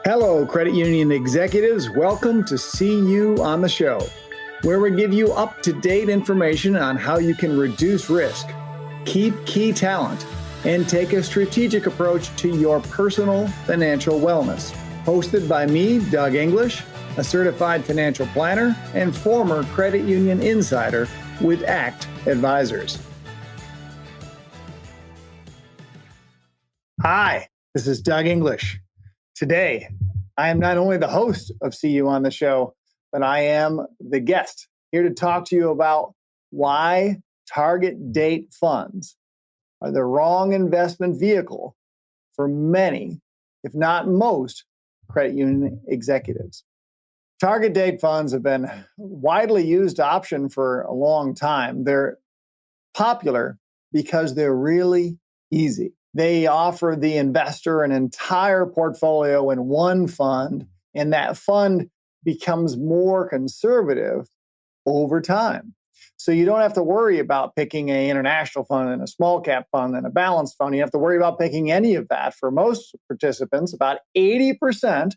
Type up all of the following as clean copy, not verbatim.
Hello, credit union executives. Welcome to See You on the Show, where we give you up-to-date information on how you can reduce risk, keep key talent, and take a strategic approach to your personal financial wellness. Hosted by me, Doug English, a certified financial planner and former credit union insider with ACT Advisors. Hi, this is Doug English. Today, I am not only the host of See You on the Show, but I am the guest here to talk to you about why target date funds are the wrong investment vehicle for many, if not most, credit union executives. Target date funds have been a widely used option for a long time. They're popular because they're really easy. They offer the investor an entire portfolio in one fund, and that fund becomes more conservative over time. So you don't have to worry about picking an international fund and a small cap fund and a balanced fund. You have to worry about picking any of that. For most participants, about 80%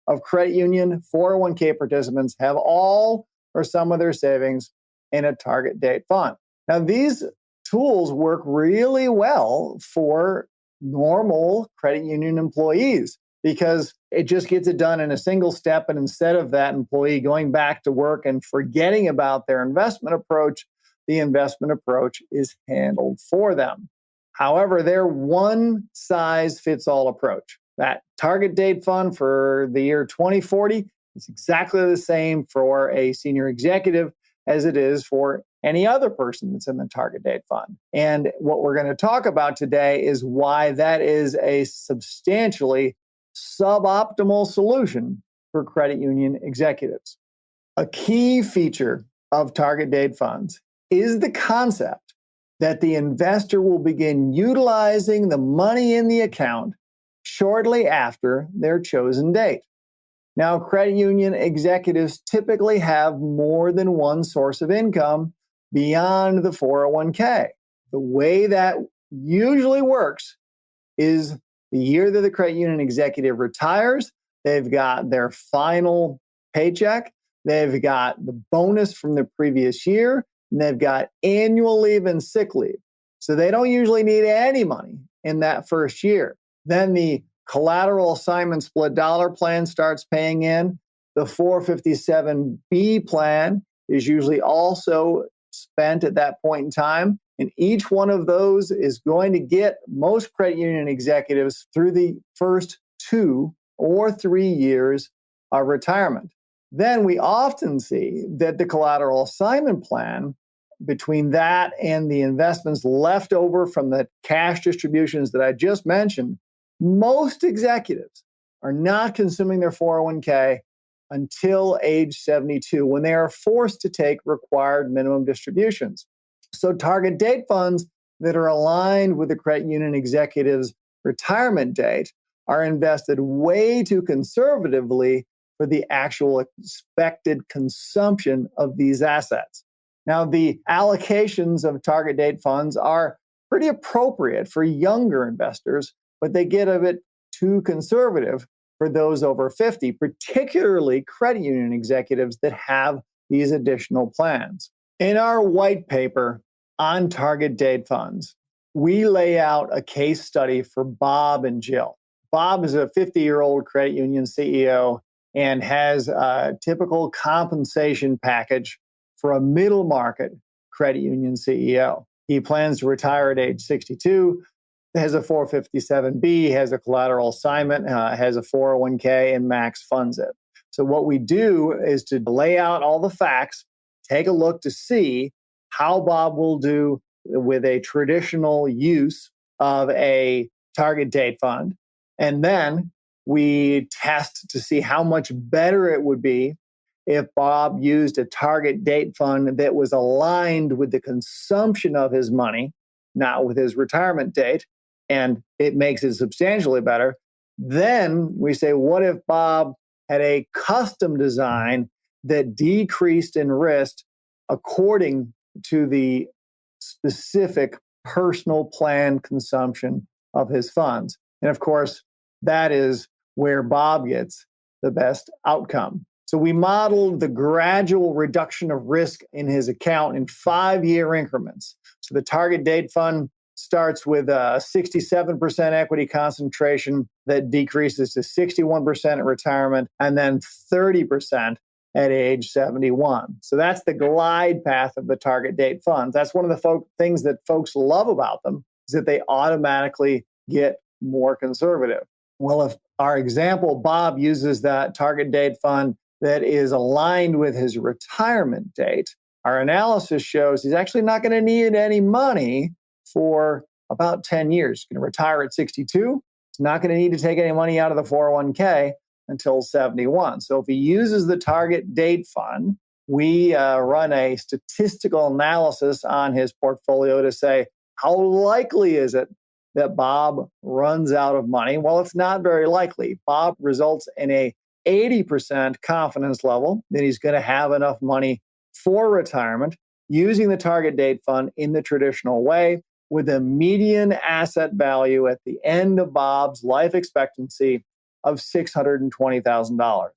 of credit union 401k participants have all or some of their savings in a target date fund. Now, these tools work really well for normal credit union employees because it just gets it done in a single step. And instead of that employee going back to work and forgetting about their investment approach, the investment approach is handled for them. However, their one-size-fits-all approach, that target date fund for the year 2040 is exactly the same for a senior executive as it is for any other person that's in the target date fund. And what we're going to talk about today is why that is a substantially suboptimal solution for credit union executives. A key feature of target date funds is the concept that the investor will begin utilizing the money in the account shortly after their chosen date. Now, credit union executives typically have more than one source of income beyond the 401k. The way that usually works is the year that the credit union executive retires, they've got their final paycheck, they've got the bonus from the previous year, and they've got annual leave and sick leave. So they don't usually need any money in that first year. Then the collateral assignment split dollar plan starts paying in. The 457B plan is usually also spent at that point in time. And each one of those is going to get most credit union executives through the first 2 or 3 years of retirement. Then we often see that the collateral assignment plan, between that and the investments left over from the cash distributions that I just mentioned, most executives are not consuming their 401k until age 72, when they are forced to take required minimum distributions. So target date funds that are aligned with the credit union executive's retirement date are invested way too conservatively for the actual expected consumption of these assets. Now, the allocations of target date funds are pretty appropriate for younger investors, but they get a bit too conservative for those over 50, particularly credit union executives that have these additional plans. In our white paper on target date funds, we lay out a case study for Bob and Jill. Bob is a 50-year-old credit union CEO and has a typical compensation package for a middle market credit union CEO. He plans to retire at age 62, has a 457B, has a collateral assignment, has a 401k, and max funds it. So what we do is to lay out all the facts, take a look to see how Bob will do with a traditional use of a target date fund. And then we test to see how much better it would be if Bob used a target date fund that was aligned with the consumption of his money, not with his retirement date, and it makes it substantially better. Then we say, what if Bob had a custom design that decreased in risk according to the specific personal plan consumption of his funds? And of course, that is where Bob gets the best outcome. So we modeled the gradual reduction of risk in his account in 5-year increments. So the target date fund starts with a 67% equity concentration that decreases to 61% at retirement and then 30% at age 71. So that's the glide path of the target date funds. That's one of the things that folks love about them, is that they automatically get more conservative. Well, if our example, Bob uses that target date fund that is aligned with his retirement date, our analysis shows he's actually not going to need any money for about 10 years. He's going to retire at 62. He's not going to need to take any money out of the 401k until 71. So if he uses the target date fund, we run a statistical analysis on his portfolio to say, how likely is it that Bob runs out of money? Well, it's not very likely. Bob results in a 80% confidence level that he's going to have enough money for retirement using the target date fund in the traditional way, with a median asset value at the end of Bob's life expectancy of $620,000.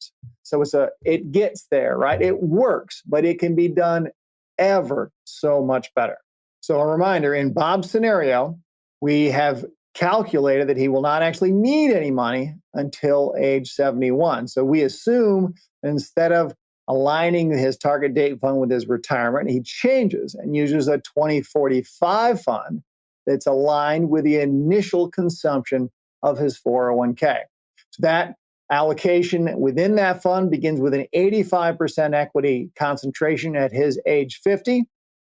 So it gets there, right? It works, but it can be done ever so much better. So a reminder, in Bob's scenario, we have calculated that he will not actually need any money until age 71. So we assume instead of aligning his target date fund with his retirement, he changes and uses a 2045 fund that's aligned with the initial consumption of his 401k. So that allocation within that fund begins with an 85% equity concentration at his age 50.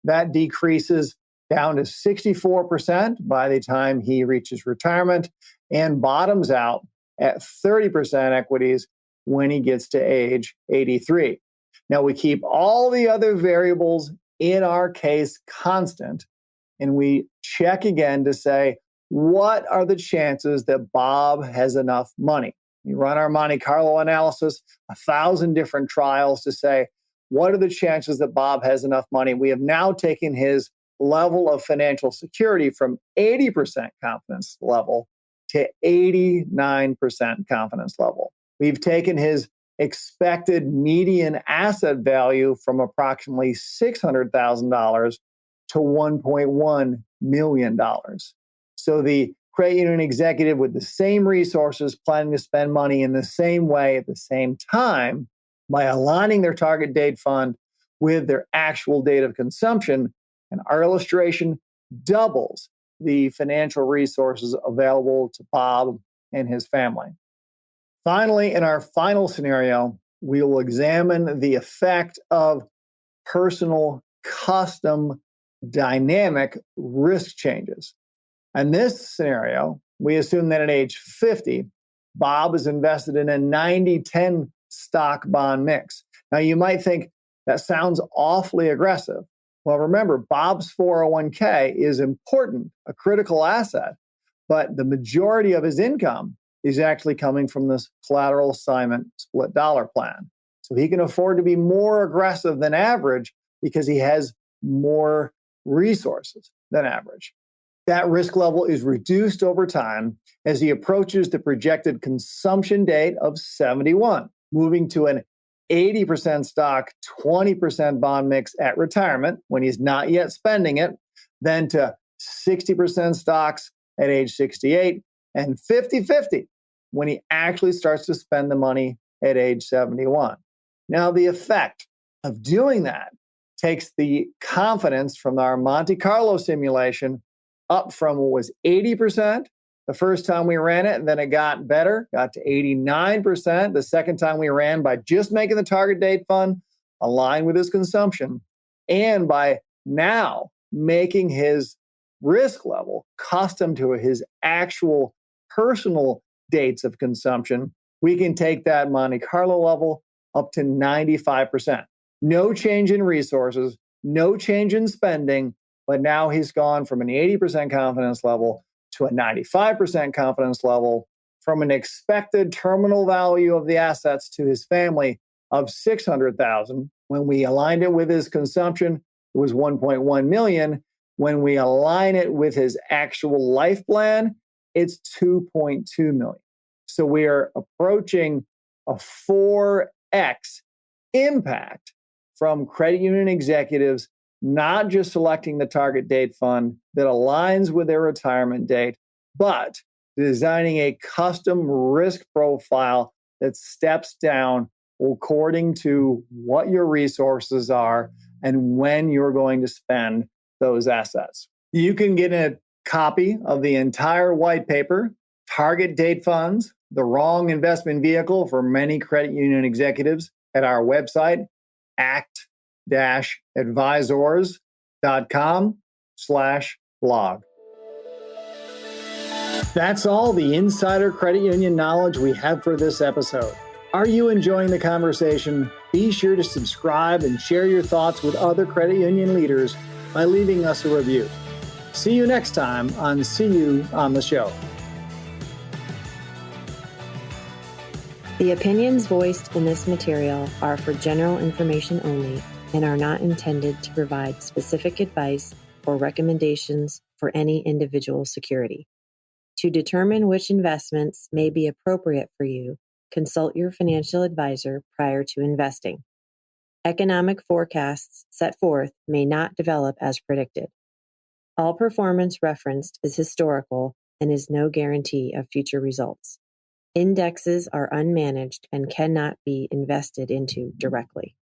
That decreases down to 64% by the time he reaches retirement and bottoms out at 30% equities when he gets to age 83. Now, we keep all the other variables in our case constant, and we check again to say, what are the chances that Bob has enough money? We run our Monte Carlo analysis, 1,000 different trials to say, what are the chances that Bob has enough money? We have now taken his level of financial security from 80% confidence level to 89% confidence level. We've taken his expected median asset value from approximately $600,000 to $1.1 million. So the credit union executive with the same resources planning to spend money in the same way at the same time, by aligning their target date fund with their actual date of consumption, and our illustration doubles the financial resources available to Bob and his family. Finally, in our final scenario, we will examine the effect of personal custom dynamic risk changes. In this scenario, we assume that at age 50, Bob is invested in a 90-10 stock bond mix. Now, you might think that sounds awfully aggressive. Well, remember, Bob's 401k is important, a critical asset, but the majority of his income is actually coming from this collateral assignment split dollar plan. So he can afford to be more aggressive than average because he has more resources than average. That risk level is reduced over time as he approaches the projected consumption date of 71, moving to an 80% stock, 20% bond mix at retirement when he's not yet spending it, then to 60% stocks at age 68, and 50-50 when he actually starts to spend the money at age 71. Now, the effect of doing that takes the confidence from our Monte Carlo simulation up from what was 80% the first time we ran it, and then it got better, got to 89% the second time we ran by just making the target date fund align with his consumption, and by now making his risk level custom to his actual personal dates of consumption, we can take that Monte Carlo level up to 95%. No change in resources, no change in spending, but now he's gone from an 80% confidence level to a 95% confidence level, from an expected terminal value of the assets to his family of $600,000. When we aligned it with his consumption, it was $1.1 million. When we align it with his actual life plan, it's $2.2 million. So we are approaching a 4x impact from credit union executives not just selecting the target date fund that aligns with their retirement date, but designing a custom risk profile that steps down according to what your resources are and when you're going to spend those assets. You can get a copy of the entire white paper, Target Date Funds, the Wrong Investment Vehicle for Many Credit Union Executives, at our website, act-advisors.com/blog. That's all the insider credit union knowledge we have for this episode. Are you enjoying the conversation? Be sure to subscribe and share your thoughts with other credit union leaders by leaving us a review. See you next time on See You on the Show. The opinions voiced in this material are for general information only and are not intended to provide specific advice or recommendations for any individual security. To determine which investments may be appropriate for you, consult your financial advisor prior to investing. Economic forecasts set forth may not develop as predicted. All performance referenced is historical and is no guarantee of future results. Indexes are unmanaged and cannot be invested into directly.